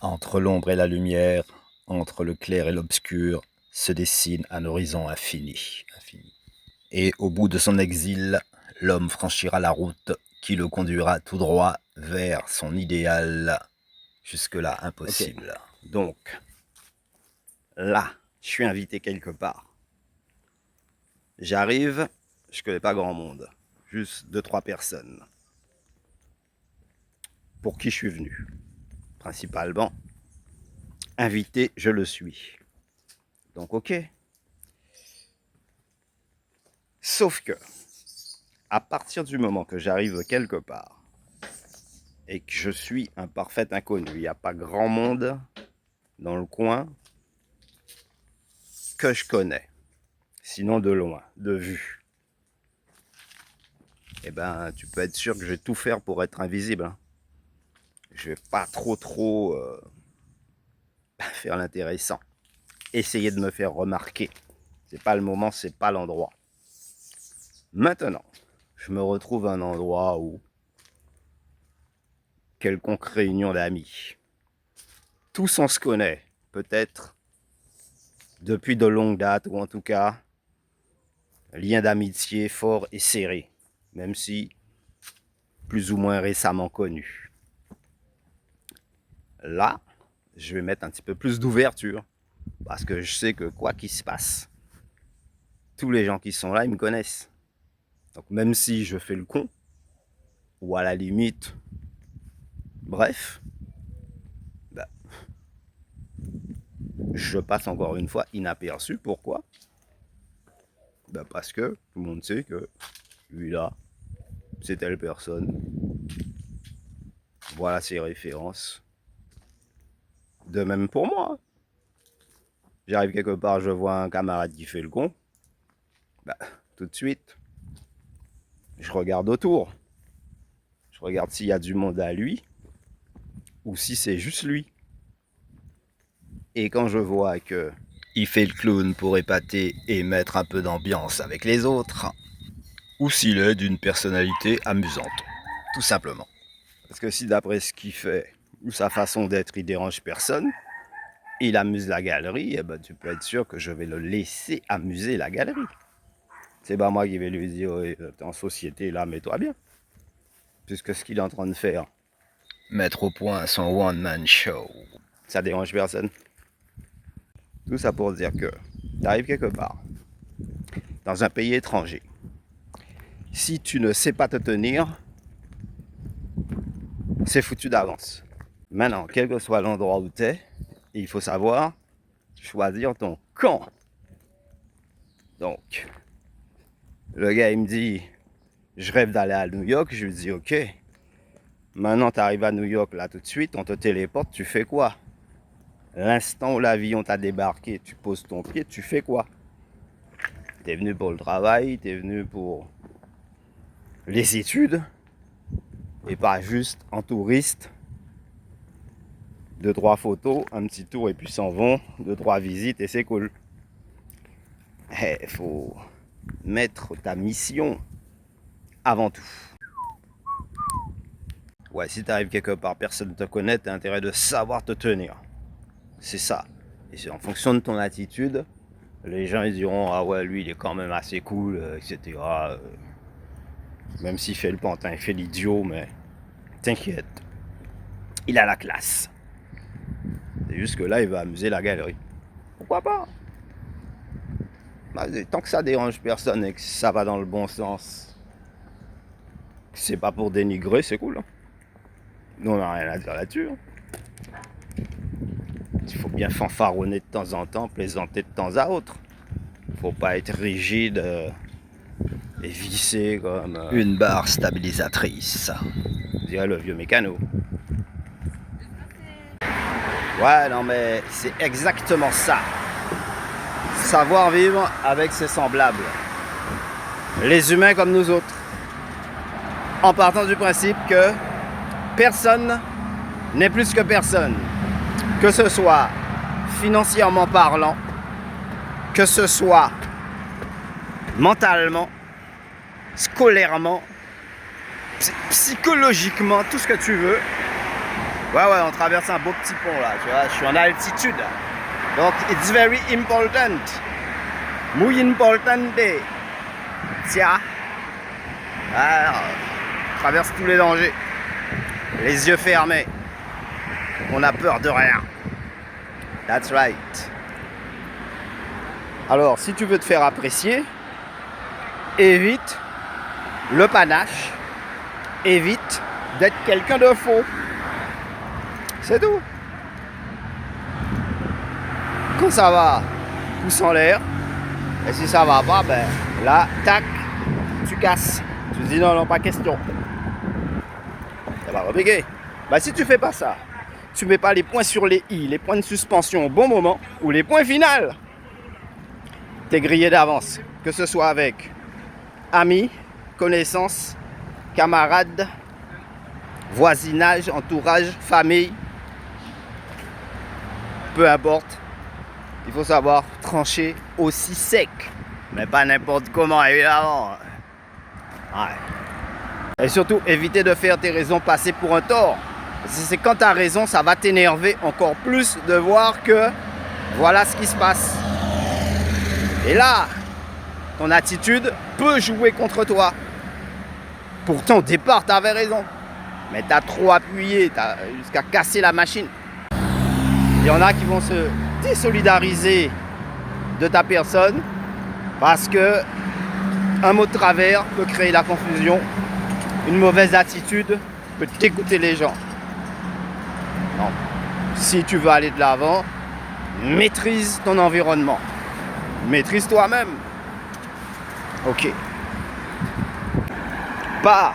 Entre l'ombre et la lumière, entre le clair et l'obscur, se dessine un horizon infini. Et au bout de son exil, l'homme franchira la route qui le conduira tout droit vers son idéal, jusque-là impossible. Okay. Donc, là, je suis invité quelque part. J'arrive, je connais pas grand monde, juste 2-3 personnes. Pour qui je suis venu? Principalement, invité, je le suis. Donc, ok. Sauf que, à partir du moment que j'arrive quelque part et que je suis un parfait inconnu, il n'y a pas grand monde dans le coin que je connais, sinon de loin, de vue. Eh ben, tu peux être sûr que je vais tout faire pour être invisible. Hein. Je vais pas trop faire l'intéressant. Essayer de me faire remarquer. C'est pas le moment, c'est pas l'endroit. Maintenant, je me retrouve à un endroit où quelconque réunion d'amis. Tous on se connaît, peut-être depuis de longues dates, ou en tout cas, lien d'amitié fort et serré, même si plus ou moins récemment connu. Là, je vais mettre un petit peu plus d'ouverture, parce que je sais que quoi qu'il se passe, tous les gens qui sont là, ils me connaissent. Donc même si je fais le con, ou à la limite, bref, bah, je passe encore une fois inaperçu. Pourquoi? Bah parce que tout le monde sait que lui là, c'est telle personne. Voilà ses références. De même pour moi. J'arrive quelque part, je vois un camarade qui fait le con. Bah, tout de suite, je regarde autour. Je regarde s'il y a du monde à lui ou si c'est juste lui. Et quand je vois que il fait le clown pour épater et mettre un peu d'ambiance avec les autres, ou s'il est d'une personnalité amusante, tout simplement. Parce que si d'après ce qu'il fait ou sa façon d'être, il dérange personne, il amuse la galerie, eh ben, tu peux être sûr que je vais le laisser amuser la galerie. C'est pas moi qui vais lui dire, ouais, t'es en société, là, mets-toi bien. Puisque ce qu'il est en train de faire, mettre au point son one-man show, ça dérange personne. Tout ça pour dire que tu arrives quelque part, dans un pays étranger. Si tu ne sais pas te tenir, c'est foutu d'avance. Maintenant, quel que soit l'endroit où tu es, il faut savoir choisir ton camp. Donc, le gars, il me dit, je rêve d'aller à New York. Je lui dis, ok. Maintenant, tu arrives à New York, là, tout de suite, on te téléporte, tu fais quoi? L'instant où l'avion t'a débarqué, tu poses ton pied, tu fais quoi? T'es venu pour le travail, t'es venu pour les études, et pas juste en touriste. 2-3 photos, un petit tour et puis s'en vont, 2-3 visites et c'est cool. Il faut mettre ta mission avant tout. Ouais, si t'arrives quelque part, personne ne te connaît, t'as intérêt de savoir te tenir. C'est ça. Et c'est en fonction de ton attitude, les gens ils diront, ah ouais, lui il est quand même assez cool, etc. Même s'il fait le pantin, il fait l'idiot, mais t'inquiète, il a la classe. C'est juste que là, il va amuser la galerie. Pourquoi pas? Bah, tant que ça dérange personne et que ça va dans le bon sens, c'est pas pour dénigrer, c'est cool. Hein. Nous, on n'a rien à dire là-dessus. Hein. Il faut bien fanfaronner de temps en temps, plaisanter de temps à autre. Faut pas être rigide et vissé comme... une barre stabilisatrice, dirait le vieux mécano. Ouais, non mais c'est exactement ça. Savoir vivre avec ses semblables. Les humains comme nous autres. En partant du principe que personne n'est plus que personne. Que ce soit financièrement parlant, que ce soit mentalement, scolairement, psychologiquement, tout ce que tu veux. Ouais, on traverse un beau petit pont là, tu vois, je suis en altitude. Donc, it's very important. Muy importante. Tiens. Alors, on traverse tous les dangers. Les yeux fermés. On a peur de rien. That's right. Alors, si tu veux te faire apprécier, évite le panache. Évite d'être quelqu'un de faux. C'est tout. Quand ça va, pouce en l'air. Et si ça va pas, ben là, tac, tu casses. Tu te dis non, pas question. Ça va repéguer. Ben si tu fais pas ça, tu mets pas les points sur les i, les points de suspension au bon moment, ou les points finaux, t'es grillé d'avance. Que ce soit avec amis, connaissances, camarades, voisinage, entourage, famille. Peu importe, il faut savoir trancher aussi sec, mais pas n'importe comment, évidemment. Ouais. Et surtout, éviter de faire tes raisons passer pour un tort. Parce que c'est quand tu as raison, ça va t'énerver encore plus de voir que voilà ce qui se passe. Et là, ton attitude peut jouer contre toi. Pourtant, au départ, tu avais raison. Mais tu as trop appuyé, jusqu'à casser la machine. Il y en a qui vont se désolidariser de ta personne parce que un mot de travers peut créer la confusion. Une mauvaise attitude peut dégoûter les gens. Non. Si tu veux aller de l'avant, maîtrise ton environnement. Maîtrise toi-même. Ok. Pas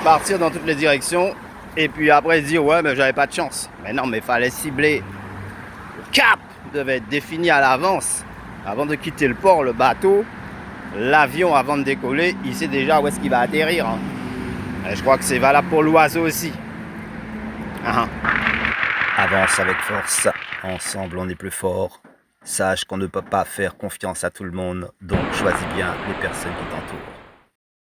partir dans toutes les directions et puis après dire ouais mais j'avais pas de chance. Mais non, mais fallait cibler. Le cap devait être défini à l'avance. Avant de quitter le port, le bateau, l'avion avant de décoller, il sait déjà où est-ce qu'il va atterrir. Hein. Et je crois que c'est valable pour l'oiseau aussi. Avance avec force, ensemble on est plus fort. Sache qu'on ne peut pas faire confiance à tout le monde, donc choisis bien les personnes qui t'entourent.